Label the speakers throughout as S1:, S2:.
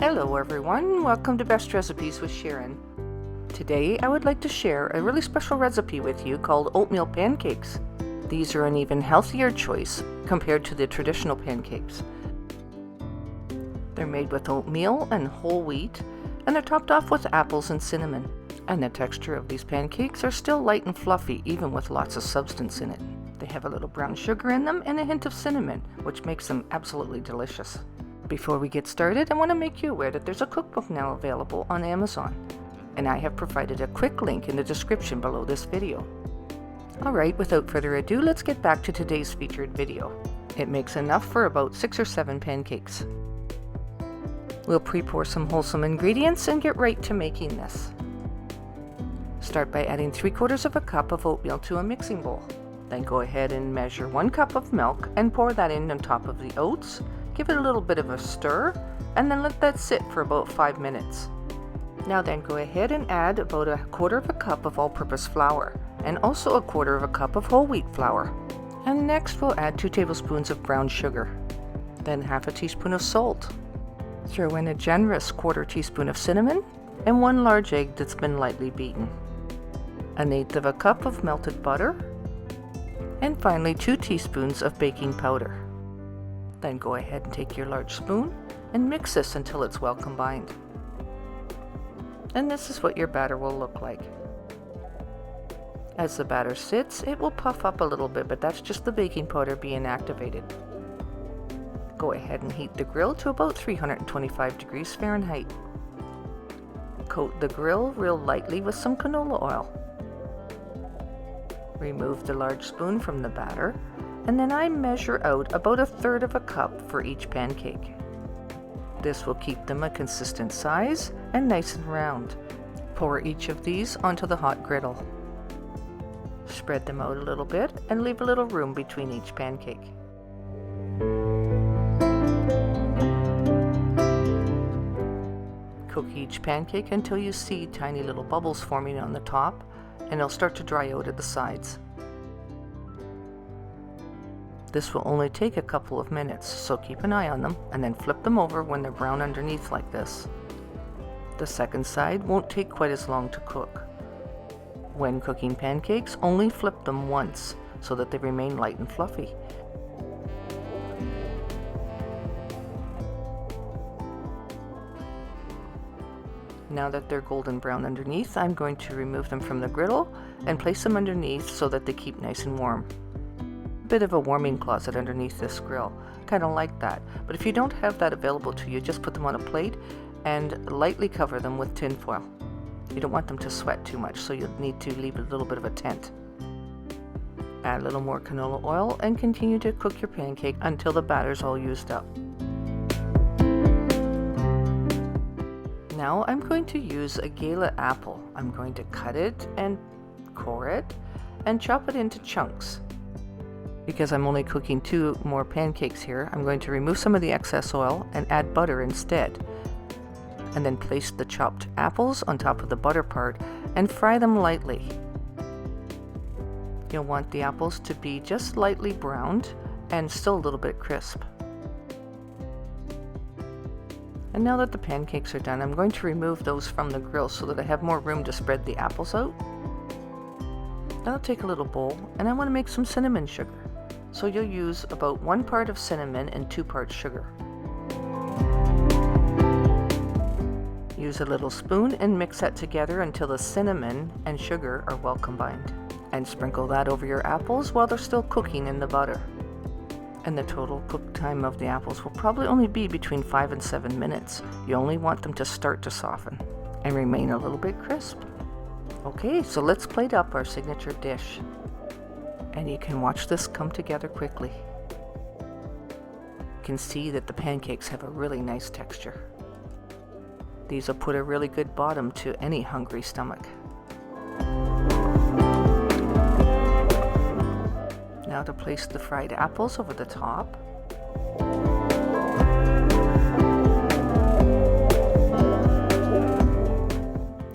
S1: Hello everyone, welcome to Best Recipes with Sharon. Today I would like to share a really special recipe with you called oatmeal pancakes. These are an even healthier choice compared to the traditional pancakes. They're made with oatmeal and whole wheat, and they're topped off with apples and cinnamon. And the texture of these pancakes are still light and fluffy, even with lots of substance in it. They have a little brown sugar in them and a hint of cinnamon, which makes them absolutely delicious. Before we get started, I want to make you aware that there's a cookbook now available on Amazon, and I have provided a quick link in the description below this video. Alright, without further ado, let's get back to today's featured video. It makes enough for about 6 or 7 pancakes. We'll pre-pour some wholesome ingredients and get right to making this. Start by adding 3/4 of a cup of oatmeal to a mixing bowl. Then go ahead and measure 1 cup of milk and pour that in on top of the oats. Give it a little bit of a stir, and then let that sit for about 5 minutes. Now then, go ahead and add about 1/4 of a cup of all-purpose flour, and also 1/4 of a cup of whole wheat flour. And next we'll add 2 tablespoons of brown sugar, then 1/2 teaspoon of salt. Throw in a generous 1/4 teaspoon of cinnamon, and 1 large egg that's been lightly beaten. 1/8 of a cup of melted butter, and finally 2 teaspoons of baking powder. Then go ahead and take your large spoon and mix this until it's well combined. And this is what your batter will look like. As the batter sits, it will puff up a little bit, but that's just the baking powder being activated. Go ahead and heat the grill to about 325 degrees Fahrenheit. Coat the grill real lightly with some canola oil. Remove the large spoon from the batter, and then I measure out about 1/3 of a cup for each pancake. This will keep them a consistent size and nice and round. Pour each of these onto the hot griddle. Spread them out a little bit and leave a little room between each pancake. Cook each pancake until you see tiny little bubbles forming on the top, and they'll start to dry out at the sides. This will only take a couple of minutes, so keep an eye on them and then flip them over when they're brown underneath like this. The second side won't take quite as long to cook. When cooking pancakes, only flip them once so that they remain light and fluffy. Now that they're golden brown underneath, I'm going to remove them from the griddle and place them underneath so that they keep nice and warm. Bit of a warming closet underneath this grill, kind of like that, but if you don't have that available to you, just put them on a plate and lightly cover them with tin foil. You don't want them to sweat too much, so you'll need to leave a little bit of a tent. Add a little more canola oil and continue to cook your pancake until the batter's all used up. Now I'm going to use a gala apple. I'm going to cut it and core it and chop it into chunks. Because I'm only cooking 2 more pancakes here, I'm going to remove some of the excess oil and add butter instead. And then place the chopped apples on top of the butter part and fry them lightly. You'll want the apples to be just lightly browned and still a little bit crisp. And now that the pancakes are done, I'm going to remove those from the grill so that I have more room to spread the apples out. Now I'll take a little bowl and I want to make some cinnamon sugar. So you'll use about 1 part of cinnamon and 2 parts sugar. Use a little spoon and mix that together until the cinnamon and sugar are well combined. And sprinkle that over your apples while they're still cooking in the butter. And the total cook time of the apples will probably only be between 5 and 7 minutes. You only want them to start to soften and remain a little bit crisp. Okay, so let's plate up our signature dish. And you can watch this come together quickly. You can see that the pancakes have a really nice texture. These will put a really good bottom to any hungry stomach. Now to place the fried apples over the top.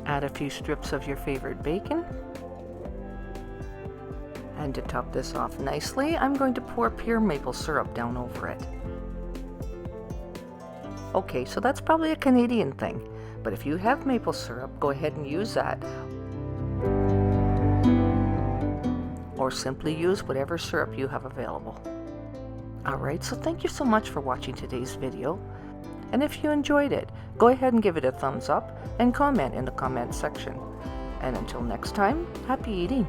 S1: Add a few strips of your favorite bacon. And to top this off nicely, I'm going to pour pure maple syrup down over it. Okay, so that's probably a Canadian thing, but if you have maple syrup, go ahead and use that. Or simply use whatever syrup you have available. Alright, so thank you so much for watching today's video. And if you enjoyed it, go ahead and give it a thumbs up and comment in the comment section. And until next time, happy eating!